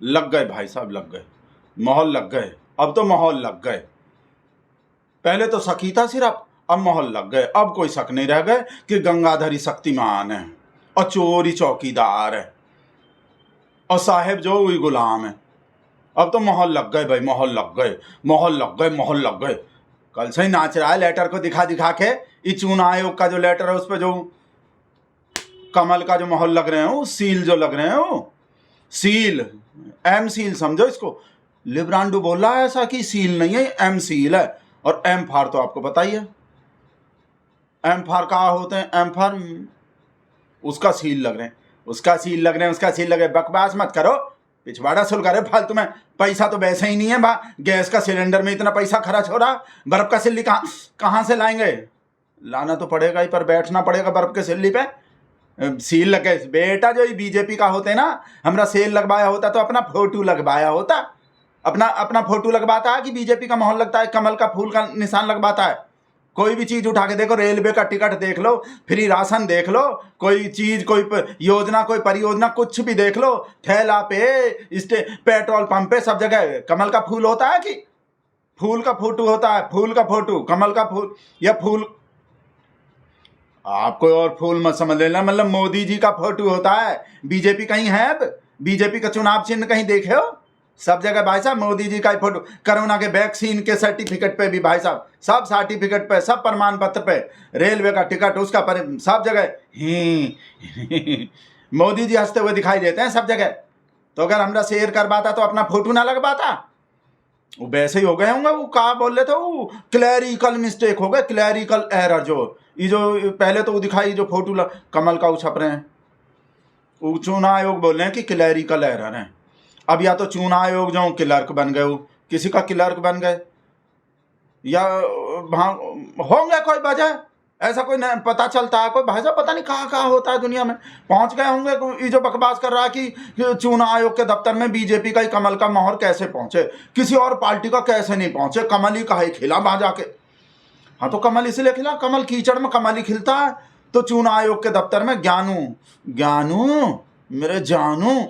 लग गए भाई साहब, लग गए, मोहर लग गए। अब तो मोहर लग गए। पहले तो शक ही था सिर्फ, अब मोहर लग गए। अब कोई शक नहीं रह गए कि गंगाधरी शक्तिमान है और चोरी चौकीदार है और साहेब जो हुई गुलाम है। अब तो मोहर लग गए भाई, मोहर लग गए, मोहर लग गए, मोहर लग गए। कल से ही नाच रहा है लेटर को दिखा दिखा के। ये चुनाव आयोग का जो लेटर है उस पर जो कमल का जो मोहर लग रहे हैं, वो सील जो लग रहे हैं, वो सील, एम सील समझो इसको। लिब्रांडो बोल रहा है ऐसा कि सील नहीं है, एम सील है। और एम फार तो आपको पता ही है, एम फार कहाँ होते हैं? एम फार उसका सील लग रहे हैं, उसका सील लग रहे हैं, उसका सील लग रहे हैं। बकवास मत करो, पिछवाड़ा सुलगा रहे फालतू में। पैसा तो वैसे ही नहीं है बा, गैस का सिलेंडर में इतना पैसा खर्च हो रहा, बर्फ का सिल्ली कहाँ से लाएंगे? लाना तो पड़ेगा ही, पर बैठना पड़ेगा बर्फ के सिल्ली पे। सील लगे बेटा, जो बीजेपी का होते ना, हमरा सेल लगवाया होता तो अपना फोटो लगवाया होता, अपना फोटो लगवाता है कि बीजेपी का मोहर लगता है, कमल का फूल का निशान लगवाता है। कोई भी चीज उठा के देखो, रेलवे का टिकट देख लो, फ्री राशन देख लो, कोई चीज, कोई योजना, कोई परियोजना, कुछ भी देख लो, ठेला पे, पेट्रोल पंप पे, सब जगह कमल का फूल होता है कि फूल का फोटो होता है? फूल का फोटो, कमल का फूल या फूल, आप कोई और फूल मत समझ लेना। मतलब मोदी जी का फोटो होता है। बीजेपी कहीं है? अब बीजेपी का चुनाव चिन्ह कहीं देखे हो? सब जगह भाई साहब मोदी जी का ही फोटो। कोरोना के वैक्सीन के सर्टिफिकेट पे भी भाई साहब, सब सर्टिफिकेट पे, सब प्रमाण पत्र पे, रेलवे का टिकट उसका पर, सब जगह ही मोदी जी हंसते हुए दिखाई देते हैं सब जगह। तो अगर हमरा शेयर करवाता तो अपना फोटो ना लगवाता? वो वैसे ही हो गए होंगे। वो कहा बोल रहे थे, वो क्लैरिकल मिस्टेक हो गए, क्लैरिकल एरर। जो ये जो पहले तो वो दिखाई जो फोटो कमल का वो छप रहे हैं, वो चुनाव आयोग बोल रहे हैं कि क्लैरिकल एरर है। अब या तो चुनाव आयोग जो क्लर्क बन गए, वो किसी का क्लर्क बन गए, या वहाँ होंगे कोई वजह, ऐसा कोई नहीं पता चलता है। कोई भाई साहब पता नहीं कहाँ कहाँ होता है दुनिया में, पहुँच गए होंगे। ये जो बकवास कर रहा है कि चुनाव आयोग के दफ्तर में बीजेपी का ही कमल का मोहर कैसे पहुँचे, किसी और पार्टी का कैसे नहीं पहुँचे, कमल ही कहा खिला वहाँ जाके। हाँ तो कमल इसलिए खिला, कमल कीचड़ में कमल ही खिलता है। तो चुनाव आयोग के दफ्तर में ज्ञानू मेरे जानू,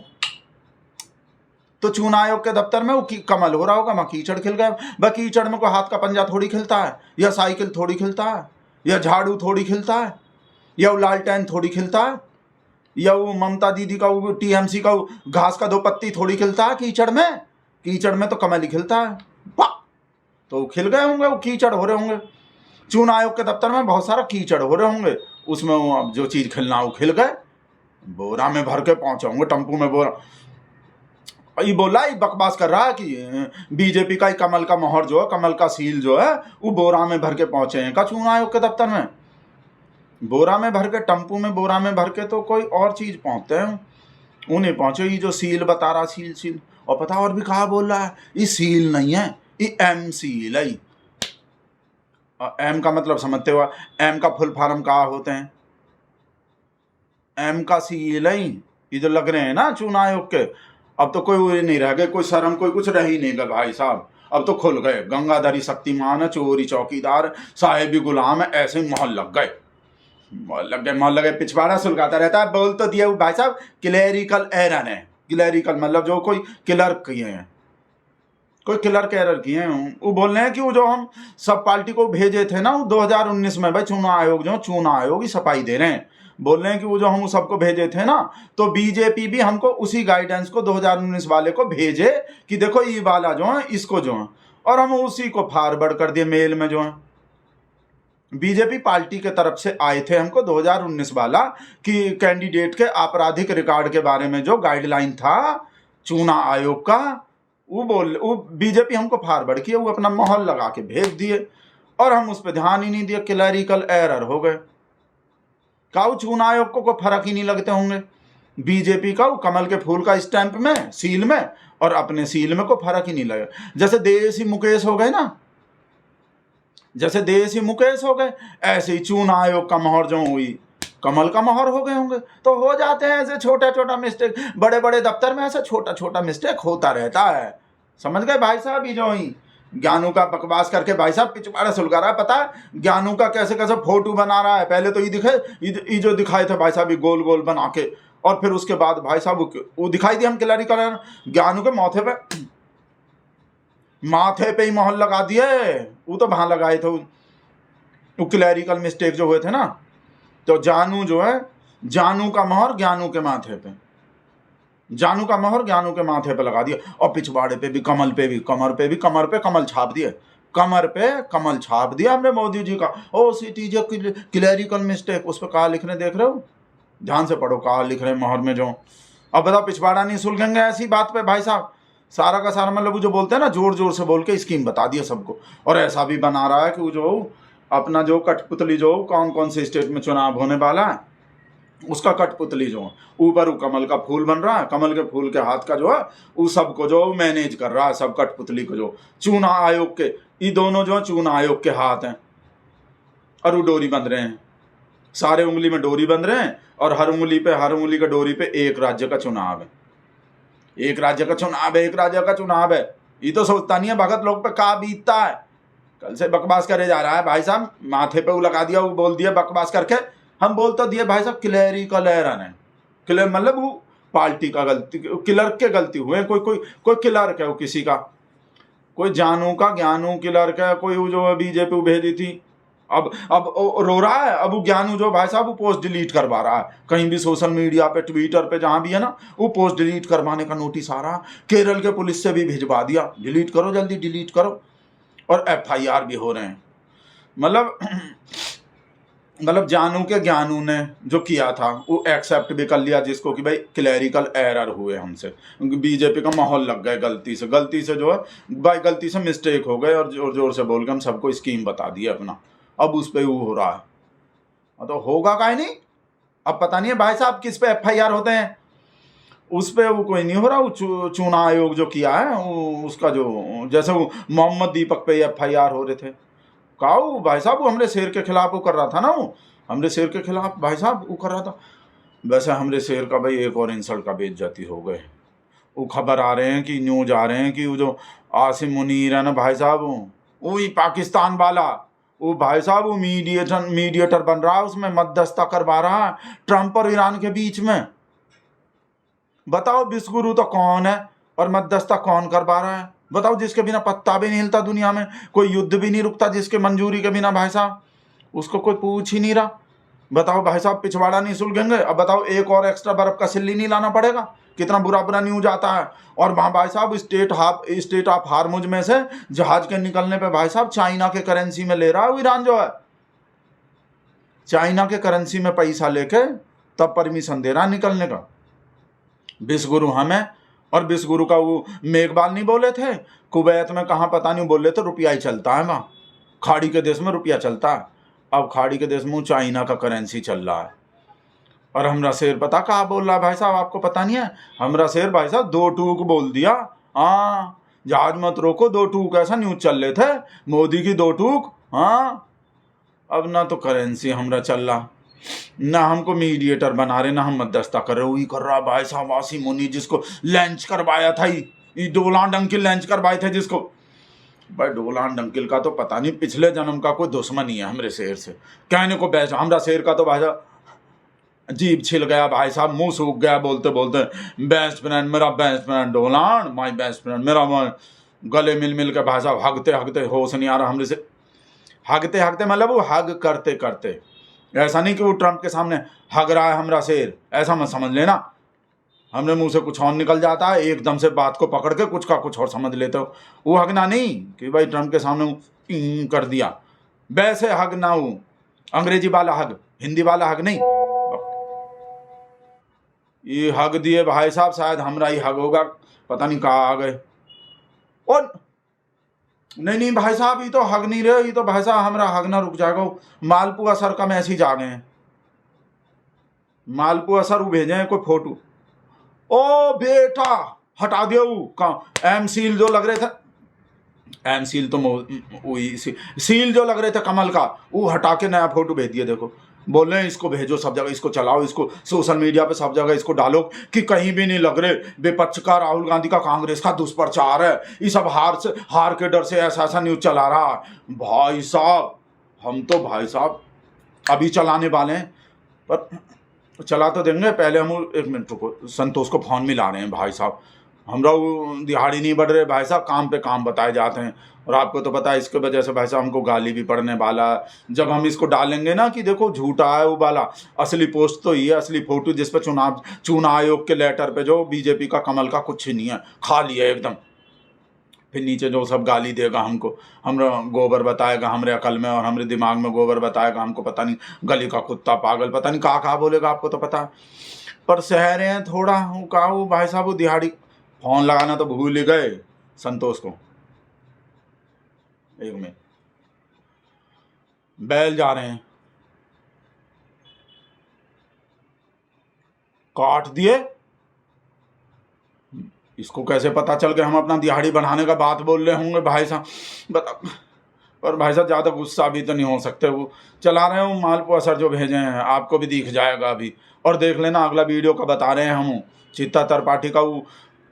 तो चुनाव आयोग के दफ्तर में वो कमल हो रहा होगा, वहाँ कीचड़ खिल गए। वह कीचड़ में कोई हाथ का पंजा थोड़ी खिलता है, या साइकिल थोड़ी खिलता है, या झाड़ू थोड़ी खिलता है, या वो लालटेन थोड़ी खिलता है, या वो ममता दीदी का वो टीएमसी का वो घास का 2 पत्ती थोड़ी खिलता है कीचड़ में। कीचड़ में तो कमल ही खिलता है। तो खिल गए होंगे, वो कीचड़ हो रहे होंगे। चुनाव आयोग के दफ्तर में बहुत सारा कीचड़ हो रहे होंगे, उसमें वो अब जो चीज़ खिलना वो खिल गए। बोरा में भर के पहुँचे होंगे, टम्पू में बोरा। ये बोला, ये बकवास कर रहा है कि बीजेपी का ही कमल का मोहर जो है, कमल का सील जो है, वो बोरा में भर के पहुँचे हैं का चुनाव आयोग के दफ्तर में। बोरा में भर के, टम्पू में बोरा में भर के तो कोई और चीज़ पहुँचते हैं, वो नहीं पहुँचे। ये जो सील बता रहा, सील। और पता और भी कहा बोल रहा है, ये सील नहीं है, ये एम सील है। एम का मतलब समझते हो? एम का फुल फॉर्म कहा होते हैं? एम का सील है ये जो लग रहे हैं ना चुनाव आयोग के। अब तो कोई नहीं रह गए, कोई शर्म, कोई कुछ रह ही नहीं गया भाई साहब। अब तो खुल गए, गंगाधरी शक्तिमान है, चोरी चौकीदार, साहेबी गुलाम है, ऐसे ही मोहर लग गए, मोहर लगे। पिछवाड़ा सुलगाता रहता है। बोल तो दिया भाई साहब, क्लैरिकल एरर है। क्लैरिकल मतलब जो कोई क्लर्क किए हैं, कोई क्लर्क एरर किए हैं। वो बोल रहे हैं कि वो जो हम सब पार्टी को भेजे थे ना 2019 में, भाई चुनाव आयोग जो चुनाव आयोग ही सफाई दे रहे हैं। बोल रहे हैं कि वो जो हम सबको भेजे थे ना, तो बीजेपी भी हमको उसी गाइडेंस को 2019 वाले को भेजे कि देखो ये वाला जो है, इसको जो है, और हम उसी को फॉरवर्ड कर दिए मेल में जो है। बीजेपी पार्टी के तरफ से आए थे हमको 2019 वाला कि कैंडिडेट के आपराधिक रिकॉर्ड के बारे में जो गाइडलाइन था चुनाव आयोग का, वो बीजेपी हमको फॉरवर्ड किया, वो अपना मोहर लगा के भेज दिए, और हम उस पर ध्यान ही नहीं दिए। क्लैरिकल एरर हो गए। काऊ चुनाव आयोग को कोई फर्क ही नहीं लगते होंगे। बीजेपी का वो कमल के फूल का स्टैंप में, सील में, और अपने सील में को फर्क ही नहीं लगे। जैसे देसी मुकेश हो गए ना, जैसे देसी मुकेश हो गए, ऐसे ही चुनाव आयोग का मोहर जो हुई कमल का मोहर हो गए होंगे। तो हो जाते हैं ऐसे छोटा छोटा मिस्टेक, बड़े बड़े दफ्तर में ऐसा छोटा छोटा मिस्टेक होता रहता है। समझ गए भाई साहब? ये जो ही ज्ञानू का बकवास करके भाई साहब पिछवाड़ा सुलगा रहा है। पता है ज्ञानू का कैसे कैसे फोटो बना रहा है? पहले तो ये दिखे, ये जो दिखाए थे भाई साहब, ये गोल गोल बना के, और फिर उसके बाद भाई साहब वो दिखाई दिया हम क्लैरिकल ज्ञानू के माथे पे ही मोहर लगा दिए। वो तो वहां लगाए थे वो क्लैरिकल मिस्टेक जो हुए थे ना, तो जानू जो है, जानू का मोहर ज्ञानू के माथे पे, जानू का मोहर ज्ञानू के माथे पे लगा दिया। और पिछवाड़े पे भी, कमल पे भी, कमर पे भी, कमर पे कमल छाप दिए, कमर पे कमल छाप दिया हमने मोदी जी का। ओ सिटी जो क्लैरिकल मिस्टेक, उस पर कहा लिख रहे देख रहे हो, ध्यान से पढ़ो कहा लिख रहे मोहर में जो। अब बताओ पिछवाड़ा नहीं सुलझेंगे ऐसी बात पे भाई साहब। सारा का सारा मतलब जो बोलते हैं ना, जोर जोर से बोल के स्कीम बता दिया सबको। और ऐसा भी बना रहा है कि वो जो अपना जो कठपुतली जो कौन कौन से स्टेट में चुनाव होने वाला है, उसका कठपुतली जो ऊपर वो कमल का फूल बन रहा है, कमल के फूल के हाथ का जो है वो सबको जो मैनेज कर रहा है, सब कठपुतली को जो चुनाव आयोग के, ये दोनों जो चुनाव आयोग के हाथ हैं। और वो डोरी बंध रहे हैं, सारे उंगली में डोरी बंध रहे हैं, और हर उंगली पे, हर उंगली के डोरी पे एक राज्य का चुनाव है, एक राज्य का चुनाव है, एक राज्य का चुनाव है। ये तो सोचता नहीं है भगत लोग पे का बीतता है। कल से बकवास करे जा रहा है भाई साहब, माथे पे वो लगा दिया, वो बोल दिया बकवास करके। हम बोल तो दिए भाई साहब क्लैरिकल एरर है, क्लियर मतलब वो पार्टी का गलती, क्लर्क के गलती हुए, कोई क्लर्क है वो किसी का, कोई जानू का ज्ञानू क्लर्क है, कोई वो जो बीजेपी भेजी थी। अब रो रहा है, अब वो ज्ञानू जो भाई साहब वो पोस्ट डिलीट करवा रहा है, कहीं भी सोशल मीडिया पे, ट्विटर पे, जहां भी है ना, वो पोस्ट डिलीट करवाने का नोटिस आ रहा। केरल के पुलिस से भी भिजवा दिया, डिलीट करो जल्दी, डिलीट करो। और FIR भी हो रहे हैं। मतलब जानू के ज्ञानू ने जो किया था वो एक्सेप्ट भी कर लिया जिसको कि भाई क्लैरिकल एरर हुए हमसे, बीजेपी का माहौल लग गए, गलती से जो है भाई, गलती से मिस्टेक हो गए, और जोर जोर से बोल के हम सबको स्कीम बता दिए अपना। अब उस पर वो हो रहा है, तो होगा काहे नहीं। अब पता नहीं है भाई साहब किस पे FIR होते हैं, उस पर वो कोई नहीं हो रहा। वो चुनाव आयोग जो किया है उसका जो, जैसे वो मोहम्मद दीपक पे FIR हो रहे थे, काऊ भाई साहब वो हमरे शेर के खिलाफ वो कर रहा था ना, वो हमरे शेर के खिलाफ भाई साहब वो कर रहा था। वैसे हमरे शेर का भाई एक और इंसल्ट का बेइज्जती हो गए। वो खबर आ रहे हैं कि, न्यूज आ रहे हैं कि वो जो आसिम मुनीर है ना भाई साहब, वो ही पाकिस्तान वाला, वो भाई साहब वो मीडिएटर बन रहा है, उसमें मध्यस्थता करवा रहा है ट्रंप और ईरान के बीच में। बताओ विश्वगुरु तो कौन है और मध्यस्थता कौन करवा रहा है? बताओ, जिसके बिना पत्ता भी नहीं हिलता दुनिया में, कोई युद्ध भी नहीं रुकता जिसके मंजूरी के बिना भाई साहब, उसको कोई पूछ ही नहीं रहा। बताओ भाई साहब पिछवाड़ा नहीं सुलझेंगे। अब बताओ एक और एक्स्ट्रा बर्फ का सिल्ली नहीं लाना पड़ेगा, कितना बुरा न्यूज आता है। और वहाँ भाई साहब स्टेट ऑफ हार्मुज में से जहाज के निकलने पे भाई साहब चाइना के करेंसी में ले रहा है ईरान जो है, चाइना के करेंसी में पैसा लेके तब परमिशन दे रहा है निकलने का। विश्वगुरु हमें, और विश्वगुरु का वो मेघवाल नहीं बोले थे कुवैत में, कहाँ पता नहीं बोले थे, रुपया ही चलता है वहाँ, खाड़ी के देश में रुपया चलता है। अब खाड़ी के देश में चाइना का करेंसी चल रहा है। और हमरा शेर पता कहाँ बोल रहा है भाई साहब, आपको पता नहीं है? हमरा शेर भाई साहब 2 टूक बोल दिया। हाँ, जहाज मत रोको 2 टूक, ऐसा न्यूज चल रहे थे, मोदी की 2 टूक। हाँ, अब ना तो करेंसी हमरा चल रहा, ना हमको मीडिएटर बना रहे, ना हम मध्यस्थता कर रहे। वही कर रहा भाई साहब आसिम मुनीर, जिसको लंच करवाया था, ये डोनाल्ड अंकिल लंच करवाए थे जिसको। भाई डोनाल्ड अंकिल का तो पता नहीं पिछले जन्म का कोई दुश्मनी है हमरे शेर से, कहने को बैठ। हमरा शेर का तो भाई साहब जीभ छिल गया भाई साहब, मुंह सूख गया बोलते बोलते। बेस्ट फ्रेंड, मेरा best friend Donald, my best friend, मेरा गले मिल के भाई साहब हगते होश नहीं आ रहा हमरे से। हगते मतलब वो हग करते करते, ऐसा नहीं कि वो ट्रंप के सामने हग रहा है हमरा शेर, ऐसा मत समझ लेना। हमने मुंह से कुछ और निकल जाता है, एकदम से बात को पकड़ के कुछ का कुछ और समझ लेते हो। वो हगना नहीं कि भाई ट्रंप के सामने कर दिया, वैसे हग ना, वो अंग्रेजी वाला हग, हिंदी वाला हग नहीं। ये हग दिए भाई साहब, शायद हमरा ही हग होगा, पता नहीं कहाँ आ गए। और नहीं भाई साहब, ये तो हग नहीं रहे, ये तो भाई साहब हमरा हग ना रुक जाएगा। मालपुआ सर का मैसेज आ गए हैं, मालपुआ सर वो भेजे हैं कोई फोटो। ओ बेटा हटा दिया वो एम सील जो लग रहे थे, एम सील तो वही सील जो लग रहे थे कमल का, वो हटा के नया फोटो भेज दिया। देखो, बोल रहे हैं इसको भेजो सब जगह, इसको चलाओ, इसको सोशल मीडिया पे सब जगह इसको डालो कि कहीं भी नहीं लग रहे। विपक्ष का, राहुल गांधी का, कांग्रेस का दुष्प्रचार है, ये सब हार के डर से ऐसा न्यूज चला रहा है। भाई साहब हम तो भाई साहब अभी चलाने वाले हैं, पर चला तो देंगे, पहले हम 1 मिनट रुको, संतोष को फोन मिला रहे हैं भाई साहब। हमरा वो दिहाड़ी नहीं बढ़ रहे भाई साहब, काम पे काम बताए जाते हैं, और आपको तो पता है इसके वजह से भाई साहब हमको गाली भी पड़ने वाला है। जब हम इसको डालेंगे ना कि देखो झूठा है वो वाला, असली पोस्ट तो ये, असली फोटो जिस पे चुनाव आयोग के लेटर पे जो बीजेपी का कमल का कुछ नहीं है, खाली है एकदम। फिर नीचे जो सब गाली देगा हमको, हमरा गोबर बताएगा हमरे अकल में और हमरे दिमाग में गोबर बताएगा हमको, पता नहीं गली का कुत्ता पागल, पता नहीं कहा बोलेगा, आपको तो पता है। पर शहरे हैं थोड़ा कहा वो भाई साहब, वो दिहाड़ी फोन लगाना तो भूल ही गए संतोष को। 1 मिनट, बैल जा रहे हैं, काट दिए। इसको कैसे पता चल गया हम अपना दिहाड़ी बढ़ाने का बात बोल रहे होंगे भाई साहब, बता। पर भाई साहब ज़्यादा गुस्सा भी तो नहीं हो सकते, वो चला रहे हो मालपुआ सर जो भेजे हैं, आपको भी दिख जाएगा अभी। और देख लेना अगला वीडियो का बता रहे हैं हम, चित्ता त्रिपाठी का वो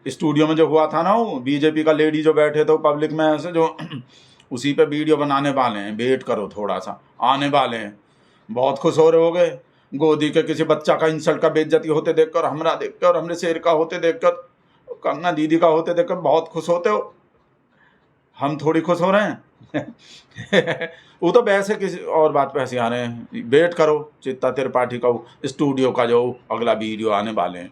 स्टूडियो में जो हुआ था ना, वो बीजेपी का लेडी जो बैठे थे पब्लिक में ऐसे जो उसी पे वीडियो बनाने वाले हैं, वेट करो थोड़ा सा, आने वाले हैं। बहुत खुश हो रहे होगे गोदी के किसी बच्चा का इंसल्ट का बेइज्जती होते देखकर, हमरा देखकर और हमरे शेर का होते देखकर, कंगना दीदी का होते देखकर बहुत खुश होते हो। हम थोड़ी खुश हो रहे हैं वो तो वैसे किसी और बात पे हंसी आ रहे हैं। वेट करो चित्ता त्रिपाठी का स्टूडियो का जो अगला वीडियो आने वाले हैं।